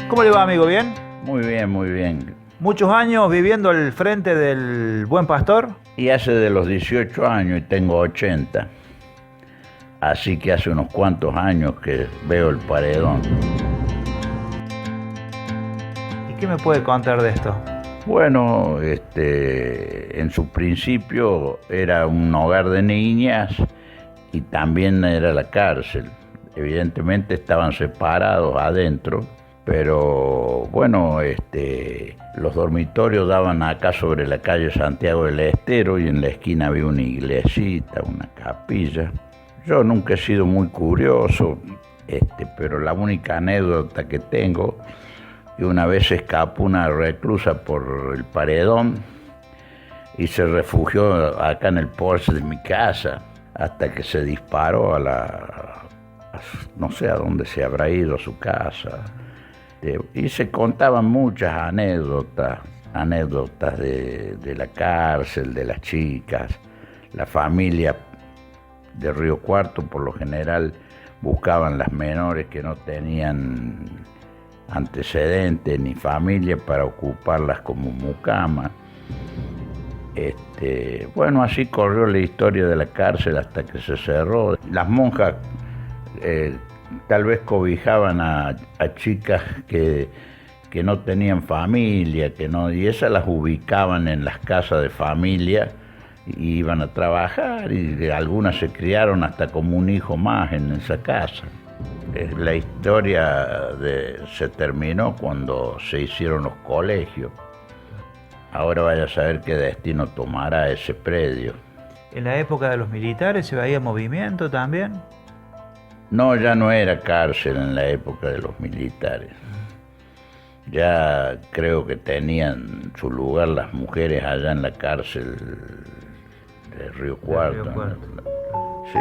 ¿Cómo le va, amigo? ¿Bien? Muy bien, muy bien. ¿Muchos años viviendo al frente del Buen Pastor? Y hace de los 18 años y tengo 80. Así que hace unos cuantos años que veo el paredón. ¿Y qué me puede contar de esto? Bueno, en su principio era un hogar de niñas y también era la cárcel. Evidentemente estaban separados adentro, pero bueno, los dormitorios daban acá sobre la calle Santiago del Estero y en la esquina había una iglesita, una capilla. Yo nunca he sido muy curioso, pero la única anécdota que tengo, que una vez escapó una reclusa por el paredón y se refugió acá en el porche de mi casa hasta que se disparó no sé a dónde se habrá ido, a su casa. Y se contaban muchas anécdotas de la cárcel, de las chicas. La familia de Río Cuarto por lo general buscaban las menores que no tenían antecedentes ni familia para ocuparlas como mucama. Bueno, así corrió la historia de la cárcel hasta que se cerró. Las monjas tal vez cobijaban a chicas que no tenían familia, y esas las ubicaban en las casas de familia y iban a trabajar, y algunas se criaron hasta como un hijo más en esa casa. La historia se terminó cuando se hicieron los colegios. Ahora vaya a saber qué destino tomará ese predio. ¿En la época de los militares se veía movimiento también? No, ya no era cárcel en la época de los militares. Ya creo que tenían su lugar las mujeres allá en la cárcel de Río Cuarto. Sí.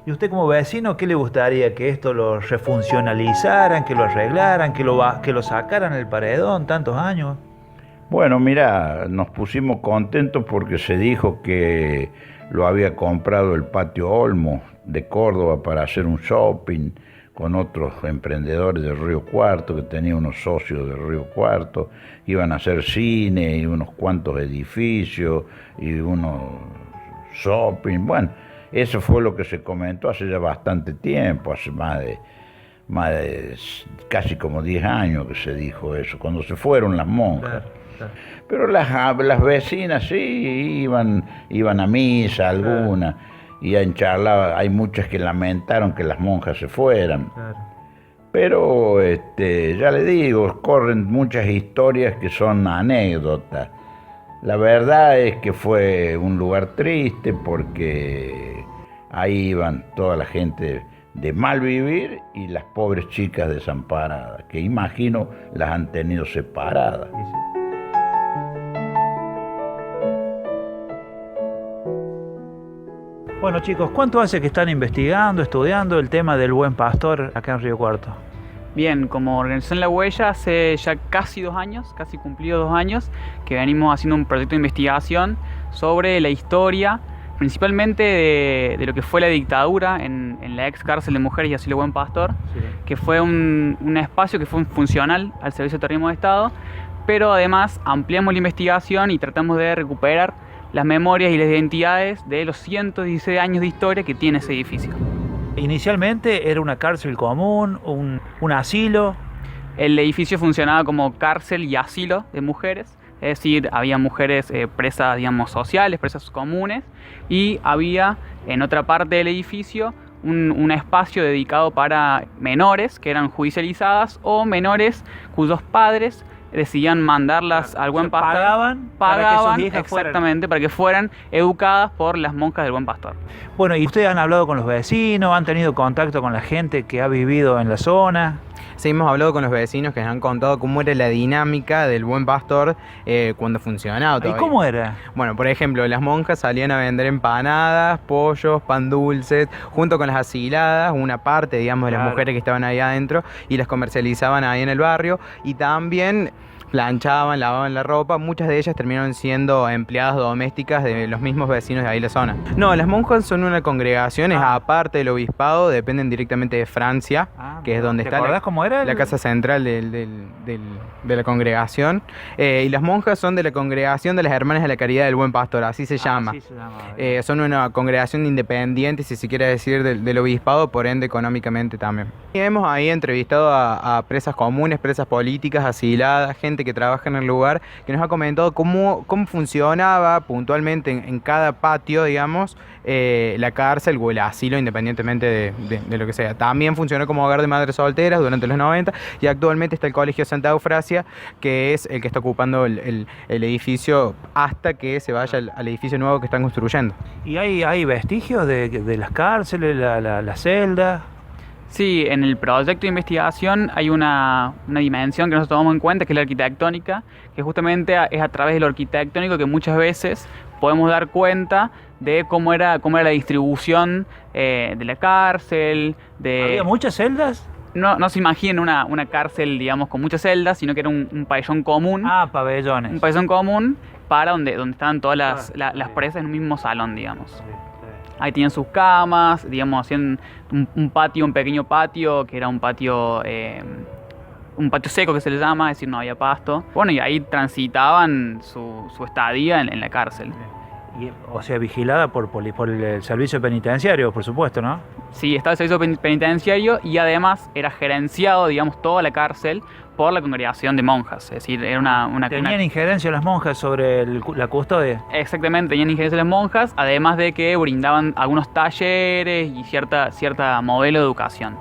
¿Y usted como vecino qué le gustaría? ¿Que esto lo refuncionalizaran, que lo arreglaran, que lo sacaran del paredón tantos años? Bueno, mira, nos pusimos contentos porque se dijo que lo había comprado el Patio Olmo de Córdoba para hacer un shopping con otros emprendedores de Río Cuarto, que tenía unos socios de Río Cuarto. Iban a hacer cine y unos cuantos edificios y unos shopping. Bueno, eso fue lo que se comentó hace ya bastante tiempo, hace más de casi como 10 años que se dijo eso, cuando se fueron las monjas. Claro. Pero las vecinas sí iban a misa, algunas, y hay muchas que lamentaron que las monjas se fueran. Claro. Pero ya le digo, corren muchas historias que son anécdotas. La verdad es que fue un lugar triste porque ahí iban toda la gente de mal vivir y las pobres chicas desamparadas, que imagino las han tenido separadas. Sí. Bueno, chicos, ¿cuánto hace que están investigando, estudiando el tema del Buen Pastor acá en Río Cuarto? Bien, como organización La Huella hace ya casi 2 años, casi cumplido 2 años, que venimos haciendo un proyecto de investigación sobre la historia, principalmente de lo que fue la dictadura en la ex cárcel de mujeres y asilo Buen Pastor, Sí. que fue un espacio que fue funcional al Servicio de Terrorismo de Estado, pero además ampliamos la investigación y tratamos de recuperar las memorias y las identidades de los 116 años de historia que tiene ese edificio. Inicialmente era una cárcel común, un asilo. El edificio funcionaba como cárcel y asilo de mujeres, es decir, había mujeres presas, digamos, sociales, presas comunes, y había en otra parte del edificio un espacio dedicado para menores que eran judicializadas o menores cuyos padres decidían mandarlas al Buen Pastor. Pagaban para que sus hijas exactamente, para que fueran educadas por las monjas del Buen Pastor. Bueno, ¿y ustedes han hablado con los vecinos? ¿Han tenido contacto con la gente que ha vivido en la zona? Sí, hemos hablado con los vecinos que nos han contado cómo era la dinámica del Buen Pastor cuando funcionaba todavía. ¿Y cómo era? Bueno, por ejemplo, las monjas salían a vender empanadas, pollos, pan dulces, junto con las asiladas, una parte, digamos, de las mujeres que estaban ahí adentro, y las comercializaban ahí en el barrio. Y también planchaban, lavaban la ropa. Muchas de ellas terminaron siendo empleadas domésticas de los mismos vecinos de ahí la zona. No, las monjas son una congregación, es aparte del obispado, dependen directamente de Francia, que es donde ¿Te está acordás cómo era la casa central de la congregación. Y las monjas son de la congregación de las Hermanas de la Caridad del Buen Pastor, así se llama. Así se llama. Son una congregación independiente, si se quiere decir, del obispado, por ende económicamente también. Y hemos ahí entrevistado a presas comunes, presas políticas, asiladas, gente que trabaja en el lugar, que nos ha comentado cómo funcionaba puntualmente en cada patio, digamos, la cárcel o el asilo, independientemente de lo que sea. También funcionó como hogar de madres solteras durante los 90 y actualmente está el Colegio Santa Eufrasia, que es el que está ocupando el edificio hasta que se vaya al edificio nuevo que están construyendo. ¿Y hay vestigios de las cárceles, la celda? Sí, en el proyecto de investigación hay una dimensión que nosotros tomamos en cuenta, que es la arquitectónica, que justamente es a través de lo arquitectónico que muchas veces podemos dar cuenta de cómo era la distribución de la cárcel. ¿Había muchas celdas? No se imaginen una cárcel, digamos, con muchas celdas, sino que era un pabellón común. Pabellones. Un pabellón común para donde estaban todas las presas en un mismo salón, digamos. Ahí tenían sus camas, digamos, hacían un pequeño patio, que era un patio seco que se le llama, es decir, no había pasto. Bueno, y ahí transitaban su estadía en la cárcel. O sea, vigilada por el servicio penitenciario, por supuesto, ¿no? Sí, estaba el servicio penitenciario y además era gerenciado, digamos, toda la cárcel por la congregación de monjas. Es decir, era una ¿Tenían injerencia las monjas sobre la custodia? Exactamente, tenían injerencia las monjas, además de que brindaban algunos talleres y cierta modelo de educación.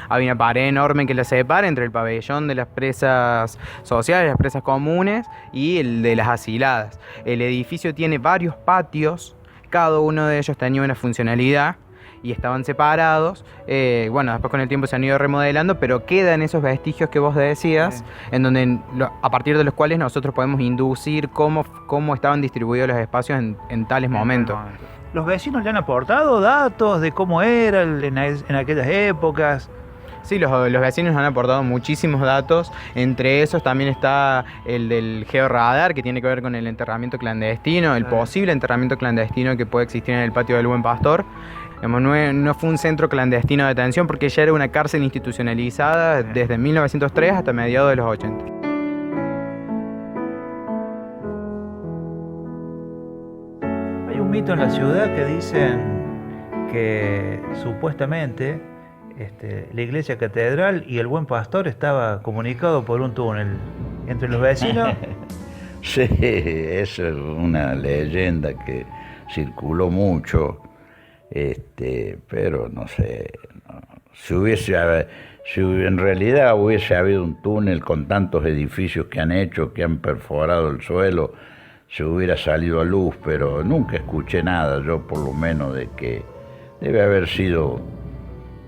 Había una pared enorme que la separa entre el pabellón de las presas sociales, las presas comunes, y el de las asiladas. El edificio tiene varios patios, cada uno de ellos tenía una funcionalidad y estaban separados. Después con el tiempo se han ido remodelando, pero quedan esos vestigios que vos decías, en donde a partir de los cuales nosotros podemos inducir cómo estaban distribuidos los espacios en tales momentos. ¿Los vecinos le han aportado datos de cómo era en aquellas épocas? Sí, los vecinos han aportado muchísimos datos. Entre esos también está el del georradar, que tiene que ver con el enterramiento clandestino, el posible enterramiento clandestino que puede existir en el patio del Buen Pastor. No fue un centro clandestino de detención porque ya era una cárcel institucionalizada desde 1903 hasta mediados de los 80. Hay un mito en la ciudad que dicen que supuestamente la iglesia catedral y el Buen Pastor estaba comunicado por un túnel entre los vecinos. Sí, eso es una leyenda que circuló mucho, pero no sé, si en realidad hubiese habido un túnel con tantos edificios que han hecho, que han perforado el suelo, se hubiera salido a luz, pero nunca escuché nada, yo por lo menos, de que debe haber sido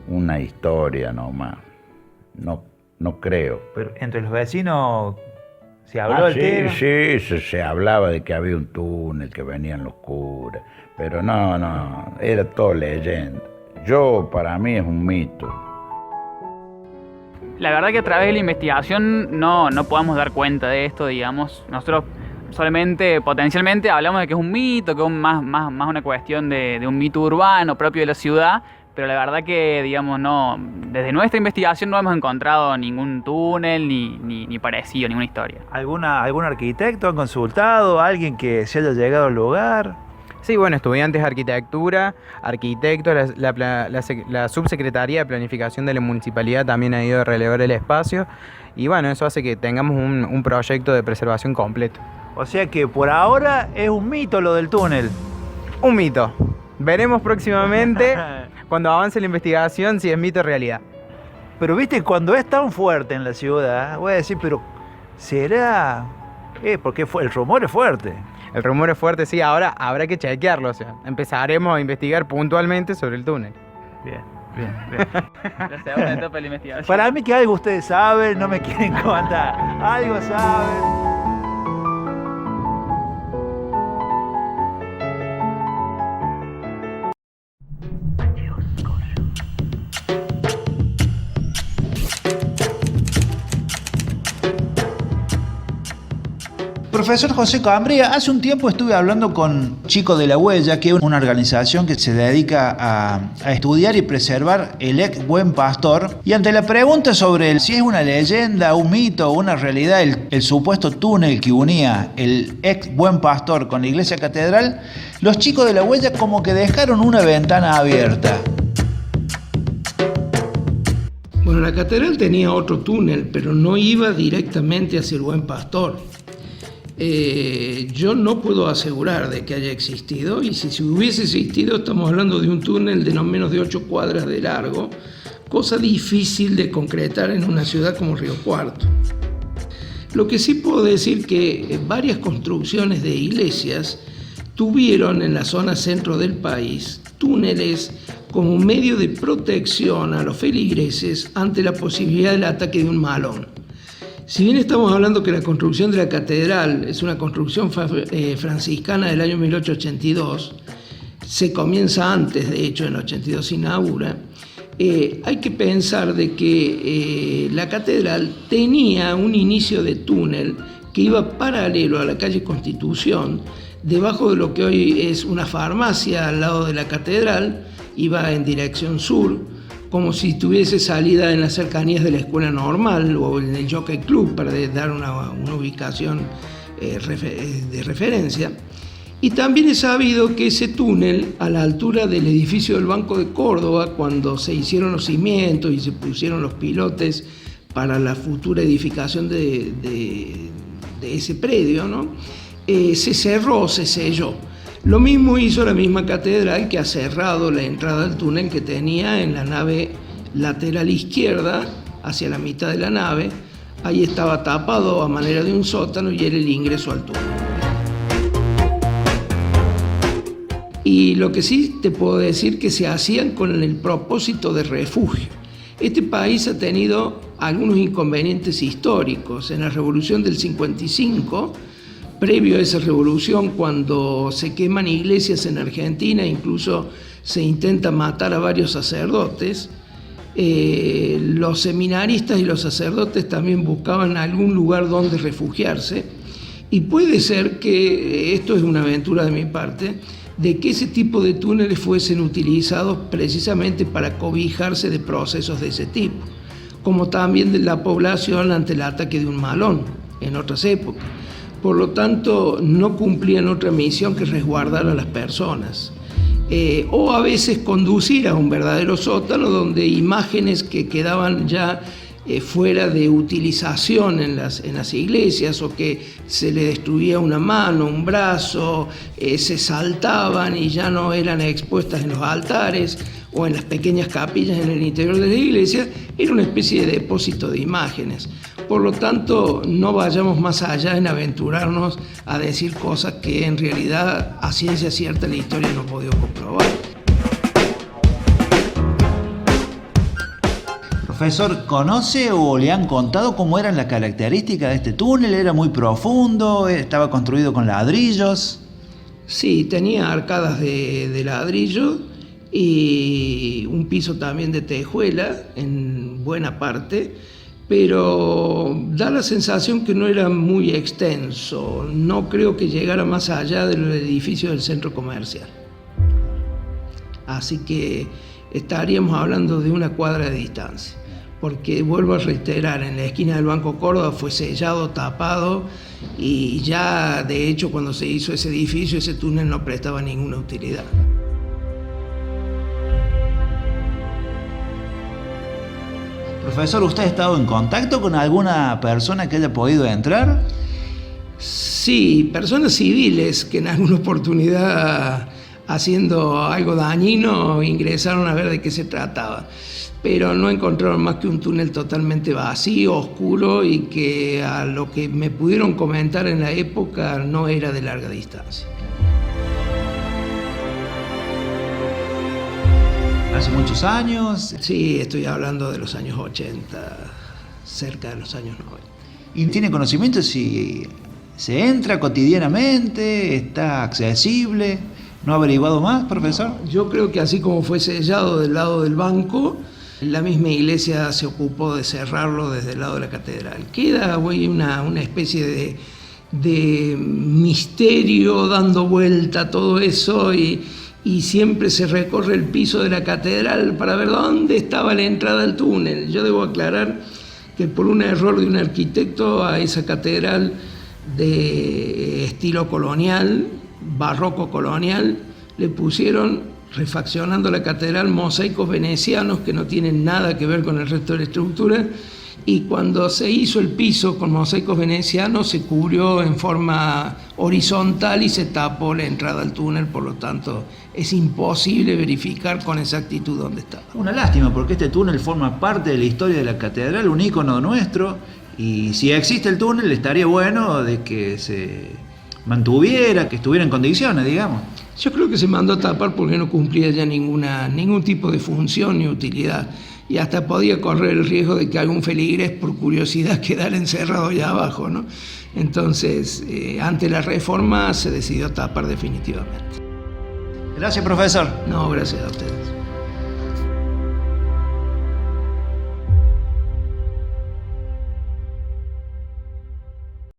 una historia nomás. No creo. Pero entre los vecinos se habló del tema. Sí, se hablaba de que había un túnel, que venían los curas, pero no, era todo leyenda. Para mí es un mito. La verdad que a través de la investigación no podemos dar cuenta de esto, digamos. Nosotros solamente, potencialmente, hablamos de que es un mito, que es más una cuestión de un mito urbano propio de la ciudad, pero la verdad que, digamos, desde nuestra investigación no hemos encontrado ningún túnel ni parecido, ninguna historia. ¿Algún arquitecto han consultado? ¿Alguien que se haya llegado al lugar? Sí, bueno, estudiantes de arquitectura, arquitectos, la subsecretaría de planificación de la municipalidad también ha ido a relevar el espacio y bueno, eso hace que tengamos un proyecto de preservación completo. O sea que por ahora es un mito lo del túnel. Un mito. Veremos próximamente, cuando avance la investigación, si es mito o realidad. Pero viste, cuando es tan fuerte en la ciudad, voy a decir, pero ¿será? Porque el rumor es fuerte. El rumor es fuerte, sí, ahora habrá que chequearlo, o sea, empezaremos a investigar puntualmente sobre el túnel. Bien. La segunda etapa de la investigación. Para mí que algo ustedes saben, no me quieren contar. Algo saben. Profesor José Cambria, hace un tiempo estuve hablando con Chicos de la Huella, que es una organización que se dedica a estudiar y preservar el ex Buen Pastor, y ante la pregunta sobre si es una leyenda, un mito o una realidad el supuesto túnel que unía el ex Buen Pastor con la iglesia catedral, los Chicos de la Huella como que dejaron una ventana abierta. Bueno, la catedral tenía otro túnel, pero no iba directamente hacia el Buen Pastor. Yo no puedo asegurar de que haya existido, y si hubiese existido estamos hablando de un túnel de no menos de 8 cuadras de largo, cosa difícil de concretar en una ciudad como Río Cuarto. Lo que sí puedo decir que varias construcciones de iglesias tuvieron en la zona centro del país túneles como medio de protección a los feligreses ante la posibilidad del ataque de un malón. Si bien estamos hablando que la construcción de la catedral es una construcción franciscana del año 1882, se comienza antes, de hecho en el 82 se inaugura, hay que pensar de que la catedral tenía un inicio de túnel que iba paralelo a la calle Constitución, debajo de lo que hoy es una farmacia al lado de la catedral, iba en dirección sur, como si tuviese salida en las cercanías de la escuela normal o en el Jockey Club, para dar una ubicación de referencia. Y también he sabido que ese túnel, a la altura del edificio del Banco de Córdoba, cuando se hicieron los cimientos y se pusieron los pilotes para la futura edificación de ese predio, ¿no? Se cerró, se selló. Lo mismo hizo la misma catedral, que ha cerrado la entrada al túnel que tenía en la nave lateral izquierda, hacia la mitad de la nave. Ahí estaba tapado a manera de un sótano y era el ingreso al túnel. Y lo que sí te puedo decir que se hacían con el propósito de refugio. Este país ha tenido algunos inconvenientes históricos. En la Revolución del 55, previo a esa revolución, cuando se queman iglesias en Argentina, incluso se intenta matar a varios sacerdotes, los seminaristas y los sacerdotes también buscaban algún lugar donde refugiarse, y puede ser que, esto es una aventura de mi parte, de que ese tipo de túneles fuesen utilizados precisamente para cobijarse de procesos de ese tipo, como también de la población ante el ataque de un malón en otras épocas. Por lo tanto, no cumplían otra misión que resguardar a las personas. O a veces conducir a un verdadero sótano donde imágenes que quedaban ya fuera de utilización en las iglesias, o que se le destruía una mano, un brazo, se saltaban y ya no eran expuestas en los altares o en las pequeñas capillas en el interior de la iglesia, era una especie de depósito de imágenes. Por lo tanto, no vayamos más allá en aventurarnos a decir cosas que en realidad a ciencia cierta la historia no ha podido comprobar. Profesor, ¿conoce o le han contado cómo eran las características de este túnel? ¿Era muy profundo? ¿Estaba construido con ladrillos? Sí, tenía arcadas de ladrillo y un piso también de tejuela en buena parte, pero da la sensación que no era muy extenso. No creo que llegara más allá del edificio del centro comercial. Así que estaríamos hablando de una cuadra de distancia, porque vuelvo a reiterar, en la esquina del Banco Córdoba fue sellado, tapado, y ya de hecho cuando se hizo ese edificio, ese túnel no prestaba ninguna utilidad. Profesor, ¿usted ha estado en contacto con alguna persona que haya podido entrar? Sí, personas civiles que en alguna oportunidad, haciendo algo dañino, ingresaron a ver de qué se trataba, pero no encontraron más que un túnel totalmente vacío, oscuro, y que a lo que me pudieron comentar en la época no era de larga distancia. ¿Hace muchos años? Sí, estoy hablando de los años 80, cerca de los años 90. ¿Y tiene conocimiento si se entra cotidianamente, está accesible? ¿No ha averiguado más, profesor? Yo creo que así como fue sellado del lado del banco, la misma iglesia se ocupó de cerrarlo desde el lado de la catedral. Queda hoy una especie de misterio dando vuelta a todo eso y siempre se recorre el piso de la catedral para ver dónde estaba la entrada al túnel. Yo debo aclarar que por un error de un arquitecto a esa catedral de estilo colonial, barroco colonial, le pusieron, refaccionando la catedral, mosaicos venecianos que no tienen nada que ver con el resto de la estructura, y cuando se hizo el piso con mosaicos venecianos se cubrió en forma horizontal y se tapó la entrada al túnel, por lo tanto es imposible verificar con exactitud dónde estaba. Una lástima, porque este túnel forma parte de la historia de la catedral, un ícono nuestro, y si existe el túnel estaría bueno de que se mantuviera, que estuviera en condiciones, digamos. Yo creo que se mandó a tapar porque no cumplía ya ningún tipo de función ni utilidad, y hasta podía correr el riesgo de que algún feligrés por curiosidad quedara encerrado allá abajo, ¿no? Entonces, ante la reforma se decidió tapar definitivamente. Gracias, profesor. No, gracias a ustedes.